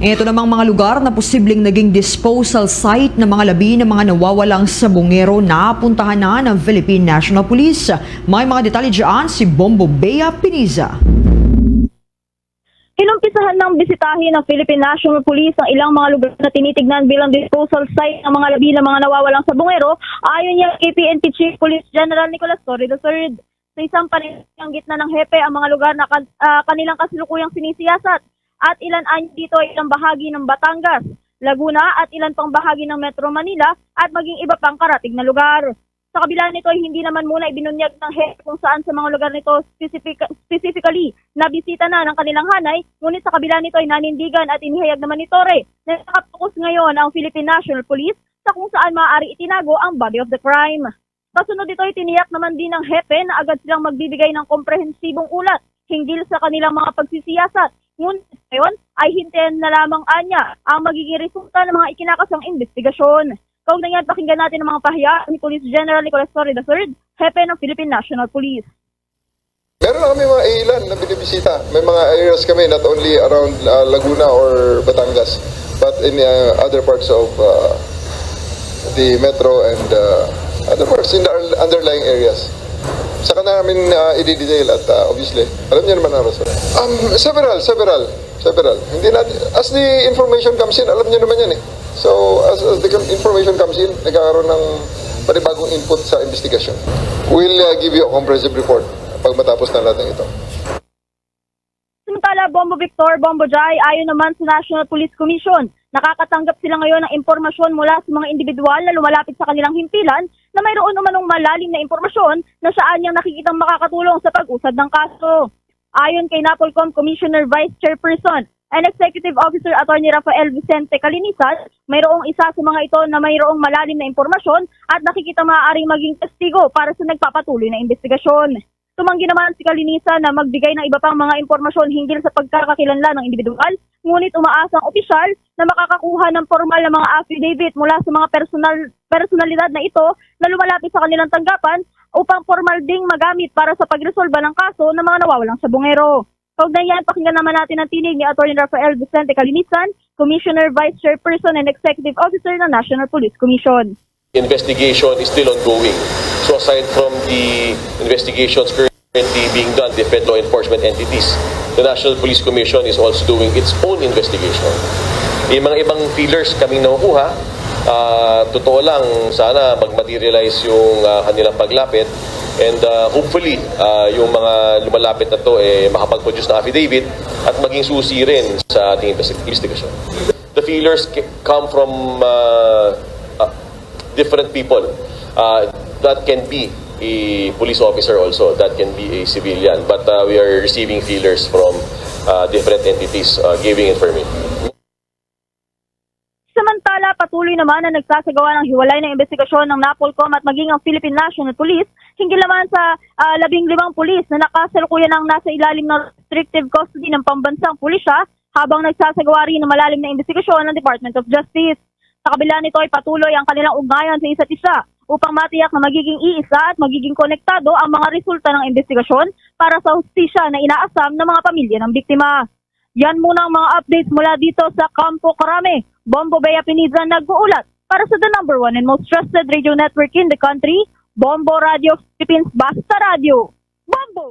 Ito namang mga lugar na posibleng naging disposal site ng mga labi ng mga nawawalang sabongero na puntahan na ng Philippine National Police. May mga detalye dyan si Bombo Bea Piniza. Inumpisahan ng bisitahin ng Philippine National Police ang ilang mga lugar na tinitignan bilang disposal site ng mga labi ng mga nawawalang sabongero ayon niya kay PNP Chief Police General Nicolas Torre III. Sa isang panilang gitna ng hepe ang mga lugar na kanilang kasalukuyang sinisiyasat at ilan dito ay ilang bahagi ng Batangas, Laguna at ilan pang bahagi ng Metro Manila at maging iba pang karatig na lugar. Sa kabila nito ay hindi naman muna ibinunyag ng hepe kung saan sa mga lugar nito specifically nabisita na ng kanilang hanay, ngunit sa kabila nito ay nanindigan at inihayag naman ni Torre na nakapokus ngayon ang Philippine National Police sa kung saan maaari itinago ang body of the crime. Kasunod ito ay tiniyak naman din ng hepe na agad silang magbibigay ng komprehensibong ulat hinggil sa kanilang mga pagsisiyasat. Ngunit ngayon ay hintayin na lamang anya ang magiging resulta ng mga ikinakasang investigasyon. Kaugnay yan, pakinggan natin ang mga pahayag ni Police General Nicolas Torre III, hepe ng Philippine National Police. Meron na kami mga ilan na binibisita. May mga areas kami not only around Laguna or Batangas but in other parts of the metro and other parts in the underlying areas. Saka namin i-detail at obviously, alam niyo naman ang rason. Several. Hindi natin, as the information comes in, alam niyo naman yan eh. So, as the information comes in, nagkakaroon ng panibagong input sa investigation. We'll give you a comprehensive report pag matapos na lahat ng ito. Samantala, Bombo Victor, Bombo Jai, ayon naman sa National Police Commission, nakakatanggap sila ngayon ng impormasyon mula sa mga individual na lumalapit sa kanilang himpilan na mayroon umanong malalim na impormasyon na saan niyang nakikitang makakatulong sa pag-usad ng kaso. Ayon kay NAPOLCOM Commissioner Vice Chairperson and Executive Officer Attorney Rafael Vicente Calinisan, mayroong isa sa mga ito na mayroong malalim na impormasyon at nakikita maaaring maging testigo para sa nagpapatuloy na investigasyon. Tumanggi naman si Calinisan na magbigay ng iba pang mga impormasyon hinggil sa pagkakakilanlan ng individual, ngunit umaasang opisyal na makakakuha ng formal na mga affidavit mula sa mga personalidad na ito na lumalapit sa kanilang tanggapan upang formal ding magamit para sa pagresolba ng kaso ng mga nawawalang sabongero. Kaugnay yan, pakinggan naman natin ang tinig ni Atty. Rafael Vicente Calinisan, Commissioner Vice Chairperson and Executive Officer ng National Police Commission. Investigation is still ongoing. So aside from the investigations currently being done by different law enforcement entities, the National Police Commission is also doing its own investigation. May mga ibang feelers kaming nakukuha. Totoo lang, sana mag-materialize yung kanilang paglapit and hopefully yung mga lumalapit na to makapag-produce ng affidavit at maging susi rin sa ating investigation. The feelers come from different people. That can be a police officer also, that can be a civilian, but we are receiving feelers from different entities giving information. Samantala, patuloy naman na nagsasagawa ng hiwalay na investigasyon ng NAPOLCOM at maging ang Philippine National Police hinggil naman sa 15 pulis na nakasalukuyan ng nasa ilalim ng restrictive custody ng pambansang pulisya habang nagsasagawa rin ng malalim na investigasyon ng Department of Justice. Sa kabila nito ay patuloy ang kanilang ugnayan sa isa't isa upang matiyak na magiging iisa at magiging konektado ang mga resulta ng investigasyon para sa hustisya na inaasam ng mga pamilya ng biktima. Yan muna ang mga updates mula dito sa Campo Crame. Bombo Bea Piniza nag-uulat para sa the #1 and most trusted radio network in the country, Bombo Radio Philippines, Basta Radio. Bombo!